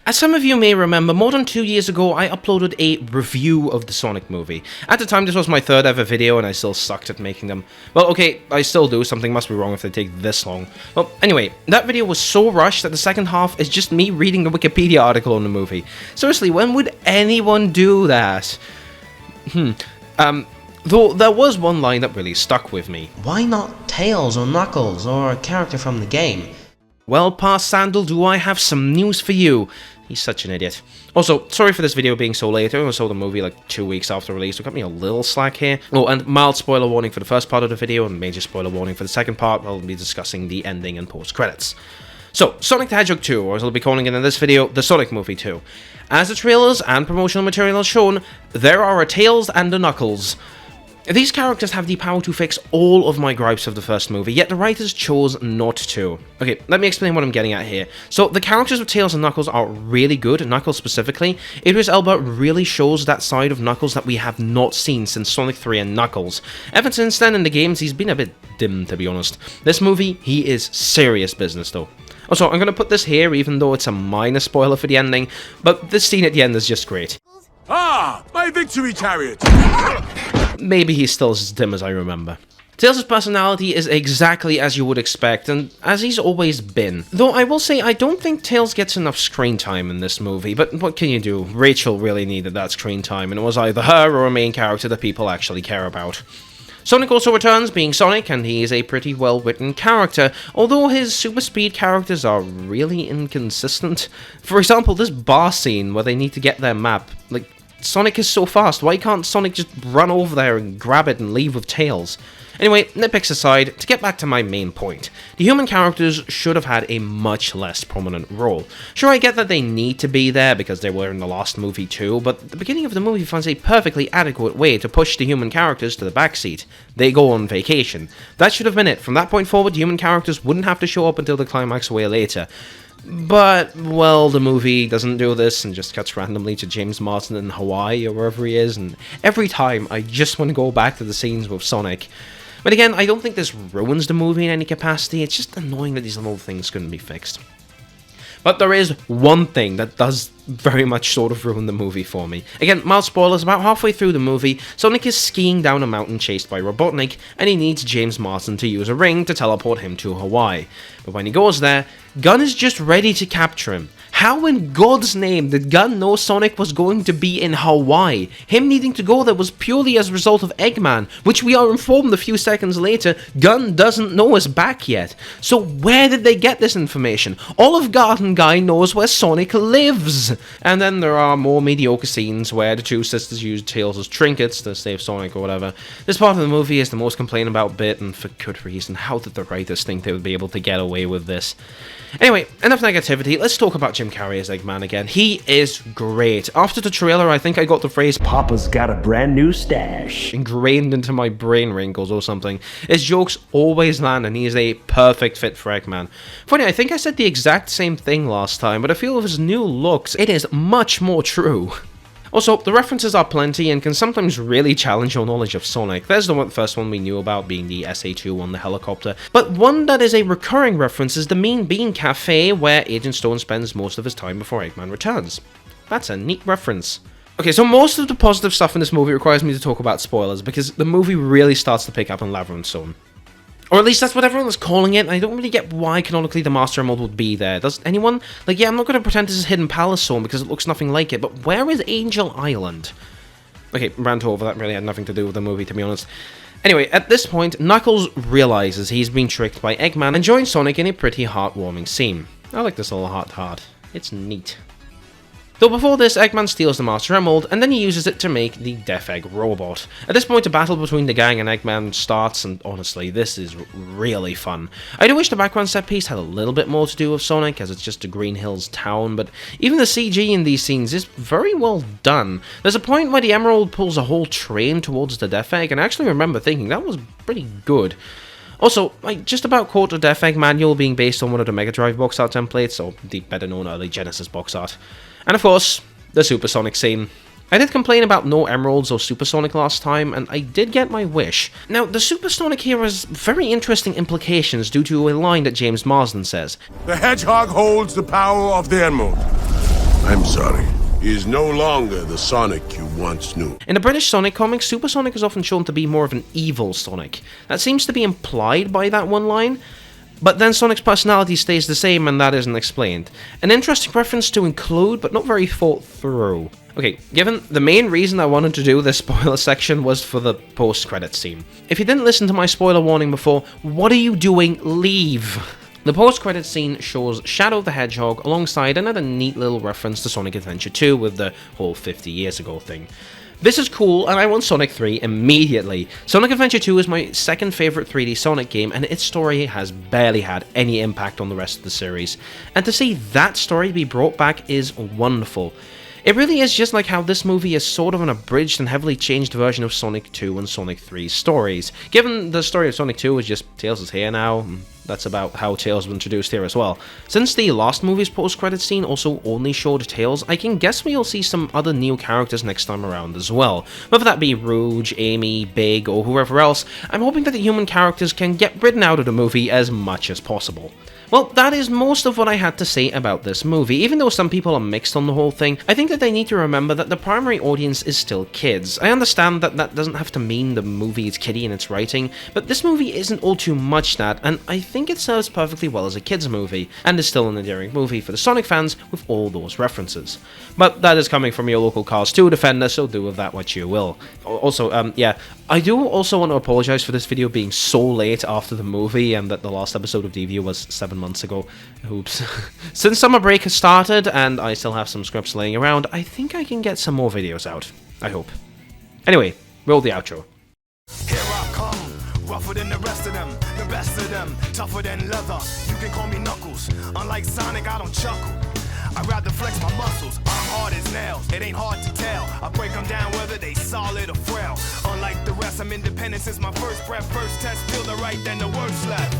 As some of you may remember, more than 2 years ago, I uploaded a review of the Sonic movie. At the time, this was my third ever video, and I still sucked at making them. Well, okay, I still do. Something must be wrong if they take this long. Well, anyway, that video was so rushed that the second half is just me reading the Wikipedia article on the movie. Seriously, when would anyone do that? Though there was one line that really stuck with me. Why not Tails or Knuckles or a character from the game? Well, Pa Sandal, do I have some news for you? He's such an idiot. Also, sorry for this video being so late. I only saw the movie like 2 weeks after release, so cut me a little slack here. Oh, and mild spoiler warning for the first part of the video, and major spoiler warning for the second part. I'll be discussing the ending and post-credits. So, Sonic the Hedgehog 2, or as I'll be calling it in this video, the Sonic Movie 2. As the trailers and promotional material has shown, there are a Tails and a Knuckles. These characters have the power to fix all of my gripes of the first movie, yet the writers chose not to. Okay, let me explain what I'm getting at here. So, the characters of Tails and Knuckles are really good, Knuckles specifically. Idris Elba really shows that side of Knuckles that we have not seen since Sonic 3 and Knuckles. Ever since then in the games, he's been a bit dim, to be honest. This movie, he is serious business though. Also, I'm going to put this here even though it's a minor spoiler for the ending, but this scene at the end is just great. Ah, my victory chariot! Maybe he's still as dim as I remember. Tails' personality is exactly as you would expect, and as he's always been. Though I will say I don't think Tails gets enough screen time in this movie, but what can you do? Rachel really needed that screen time, and it was either her or a main character that people actually care about. Sonic also returns, being Sonic, and he is a pretty well-written character, although his super speed characters are really inconsistent. For example, this bar scene where they need to get their map, like, Sonic is so fast, why can't Sonic just run over there and grab it and leave with Tails? Anyway, nitpicks aside, to get back to my main point, the human characters should have had a much less prominent role. Sure, I get that they need to be there because they were in the last movie too, but the beginning of the movie finds a perfectly adequate way to push the human characters to the backseat. They go on vacation. That should have been it. From that point forward, the human characters wouldn't have to show up until the climax way later. But, well, the movie doesn't do this and just cuts randomly to James Marsden in Hawaii or wherever he is, and every time I just want to go back to the scenes with Sonic. But again, I don't think this ruins the movie in any capacity, it's just annoying that these little things couldn't be fixed. But there is one thing that does very much sort of ruin the movie for me. Again, mild spoilers, about halfway through the movie, Sonic is skiing down a mountain chased by Robotnik, and he needs James Marsden to use a ring to teleport him to Hawaii. But when he goes there, Gunn is just ready to capture him. How in God's name did Gunn know Sonic was going to be in Hawaii? Him needing to go there was purely as a result of Eggman, which we are informed a few seconds later, Gunn doesn't know is back yet. So where did they get this information? Olive Garden guy knows where Sonic lives! And then there are more mediocre scenes where the two sisters use Tails as trinkets to save Sonic or whatever. This part of the movie is the most complained about bit, and for good reason. How did the writers think they would be able to get away with this? Anyway, enough negativity, let's talk about Jim Carrey as Eggman again. He is great. After the trailer, I think I got the phrase "Papa's got a brand new stash" ingrained into my brain wrinkles or something. His jokes always land, and he is a perfect fit for Eggman. Funny, I think I said the exact same thing last time, but I feel with his new looks, it is much more true. Also, the references are plenty and can sometimes really challenge your knowledge of Sonic. There's the first one we knew about, being the SA-2 on the helicopter. But one that is a recurring reference is the Mean Bean Cafe, where Agent Stone spends most of his time before Eggman returns. That's a neat reference. Okay, so most of the positive stuff in this movie requires me to talk about spoilers, because the movie really starts to pick up on Labyrinth Zone. Or at least that's what everyone is calling it. I don't really get why canonically the Master Emerald would be there. Does anyone? Like, yeah, I'm not going to pretend this is Hidden Palace Zone because it looks nothing like it, but where is Angel Island? Okay, rant over, that really had nothing to do with the movie, to be honest. Anyway, at this point, Knuckles realizes he's been tricked by Eggman and joins Sonic in a pretty heartwarming scene. I like this little heart. It's neat. Though before this, Eggman steals the Master Emerald, and then he uses it to make the Death Egg robot. At this point, a battle between the gang and Eggman starts, and honestly, this is really fun. I do wish the background set piece had a little bit more to do with Sonic, as it's just a Green Hills town, but even the CG in these scenes is very well done. There's a point where the Emerald pulls a whole train towards the Death Egg, and I actually remember thinking that was pretty good. Also, I just about caught the Death Egg manual being based on one of the Mega Drive box art templates, or the better known early Genesis box art. And of course, the Supersonic scene. I did complain about no emeralds or Supersonic last time, and I did get my wish. Now, the Supersonic here has very interesting implications due to a line that James Marsden says. The Hedgehog holds the power of the Emerald. sorry. He is no longer the Sonic you once knew. In the British Sonic comics, Super Sonic is often shown to be more of an evil Sonic. That seems to be implied by that one line, but then Sonic's personality stays the same and that isn't explained. An interesting reference to include, but not very thought through. Okay, given the main reason I wanted to do this spoiler section was for the post-credits scene. If you didn't listen to my spoiler warning before, what are you doing? Leave! The post-credits scene shows Shadow the Hedgehog alongside another neat little reference to Sonic Adventure 2 with the whole 50 years ago thing. This is cool, and I want Sonic 3 immediately. Sonic Adventure 2 is my second favourite 3D Sonic game, and its story has barely had any impact on the rest of the series. And to see that story be brought back is wonderful. It really is just like how this movie is sort of an abridged and heavily changed version of Sonic 2 and Sonic 3's stories. Given the story of Sonic 2 is just Tails is here now, that's about how Tails was introduced here as well. Since the last movie's post-credits scene also only showed Tails, I can guess we'll see some other new characters next time around as well. Whether that be Rouge, Amy, Big, or whoever else, I'm hoping that the human characters can get written out of the movie as much as possible. Well, that is most of what I had to say about this movie. Even though some people are mixed on the whole thing, I think that they need to remember that the primary audience is still kids. I understand that that doesn't have to mean the movie is kiddie in its writing, but this movie isn't all too much that, and I think it serves perfectly well as a kids movie, and is still an endearing movie for the Sonic fans with all those references. But that is coming from your local Cars 2 defender, so do with that what you will. Also, yeah, I do also want to apologize for this video being so late after the movie, and that the last episode of Deview was 7 months ago. Oops. Since summer break has started, and I still have some scripts laying around, I think I can get some more videos out. I hope. Anyway, roll the outro. Here I come, rougher than the rest of them, the best of them, tougher than leather. You can call me Knuckles. Unlike Sonic, I don't chuckle. I'd rather flex my muscles. I'm hard as nails. It ain't hard to tell. I break them down whether they solid or frail. Unlike the rest, I'm independent since my first breath. First test, feel the right, then the worst left.